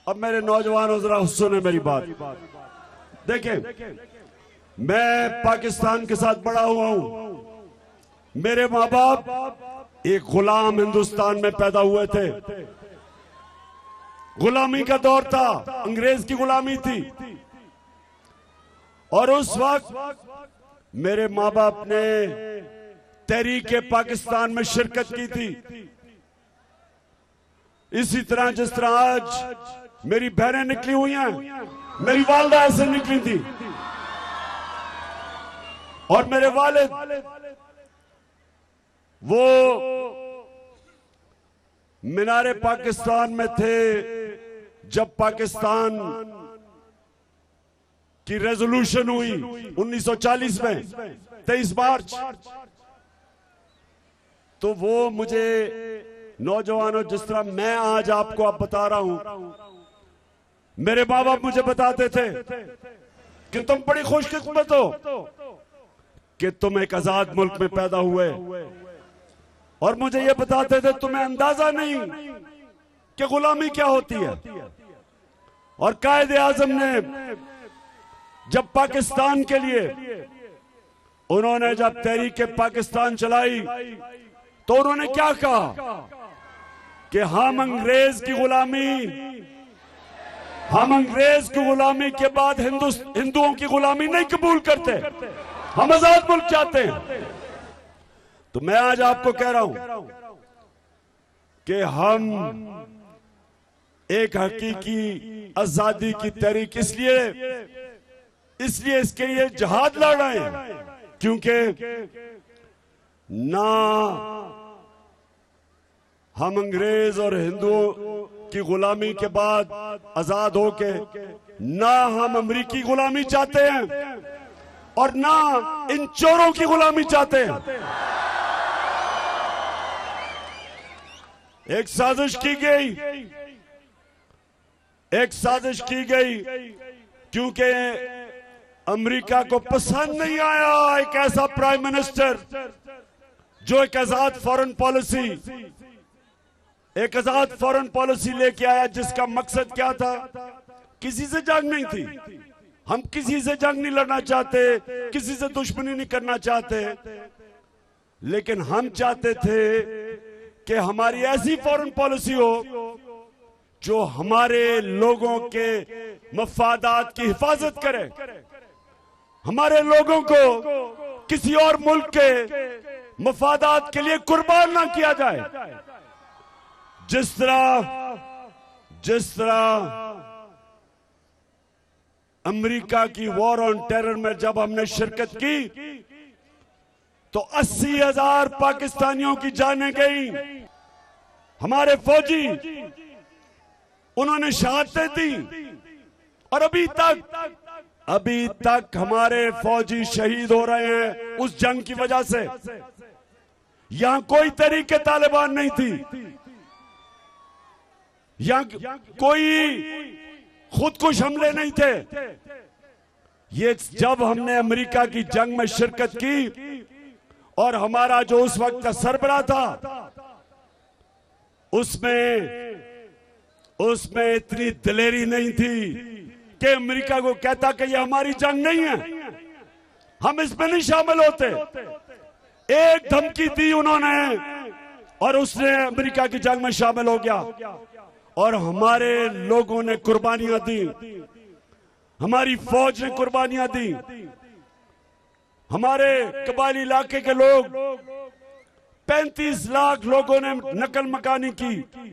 अब मेरे नौजवानों जरा सुने मेरी बात। देखें, मैं पाकिस्तान के साथ बड़ा हुआ हूं। मेरे माँ बाप एक गुलाम हिंदुस्तान में पैदा हुए थे। गुलामी का दौर था, अंग्रेज की गुलामी थी। और उस वक्त मेरे माँ बाप ने तहरीक पाकिस्तान में शिरकत की थी। इसी तरह जिस तरह आज मेरी बहनें निकली हुई हैं, मेरी वालदा ऐसे निकली थी। और मेरे वालिद वो मीनारे पाकिस्तान में थे जब पाकिस्तान की रेजोल्यूशन हुई 1940 में 23 मार्च। तो वो मुझे नौजवानों, जिस तरह मैं आज आपको अब बता रहा हूं, मेरे माँ बाप मुझे बताते थे कि तुम बड़ी खुशकिस्मत हो कि तुम एक आजाद मुल्क में पैदा हुए। और मुझे ये बताते थे तुम्हें अंदाजा नहीं कि गुलामी क्या होती है। और कायदे आजम ने जब पाकिस्तान के लिए उन्होंने जब तहरीक पाकिस्तान चलाई तो उन्होंने क्या कहा कि हम अंग्रेज की गुलामी के बाद हिंदुओं की गुलामी नहीं कबूल करते, हम आजाद मुल्क चाहते हैं। तो मैं आज आपको कह रहा हूं कि हम एक हकीकी आजादी की तहरीक इसलिए इसके लिए जिहाद लड़ रहे हैं, क्योंकि ना हम अंग्रेज और हिंदुओं की गुलामी के बाद आजाद होके, ना हम अमेरिकी गुलामी चाहते हैं और ना इन चोरों की गुलामी चाहते हैं। एक साजिश की गई क्योंकि अमेरिका को पसंद नहीं आया एक ऐसा प्राइम मिनिस्टर जो एक आजाद फॉरेन पॉलिसी लेके आया, जिसका मकसद क्या था? किसी से जंग नहीं थी। हम किसी से जंग नहीं लड़ना चाहते, किसी से दुश्मनी नहीं करना चाहते, लेकिन हम चाहते थे कि हमारी ऐसी फॉरेन पॉलिसी हो जो हमारे लोगों के मफादात की हिफाजत करे, हमारे लोगों को किसी और मुल्क के मफादात के लिए कुर्बान ना किया जाए। जिस तरह अमेरिका की वॉर ऑन टेरर में जब हमने शिरकत की तो 80,000 पाकिस्तानियों की जानें गई। हमारे फौजी, उन्होंने शहादतें दी। और अभी तक हमारे फौजी शहीद हो रहे हैं उस जंग की वजह से। यहां कोई तरीके तालिबान नहीं थी, यहां कोई खुदकुश हमले नहीं थे। ये जब हमने अमेरिका की जंग में शिरकत की और हमारा जो उस वक्त का सरबराह था, उसमें इतनी दिलेरी नहीं थी कि अमेरिका को कहता कि ये हमारी जंग नहीं है, हम इसमें नहीं शामिल होते। एक धमकी दी उन्होंने और उसने अमेरिका की जंग में शामिल हो गया। और हमारे लोगों ने कुर्बानियां दी, हमारी फौज ने कुर्बानियां दी। हमारे कबायली इलाके के लोग 35 लाख लोगों ने नकल मकानी की।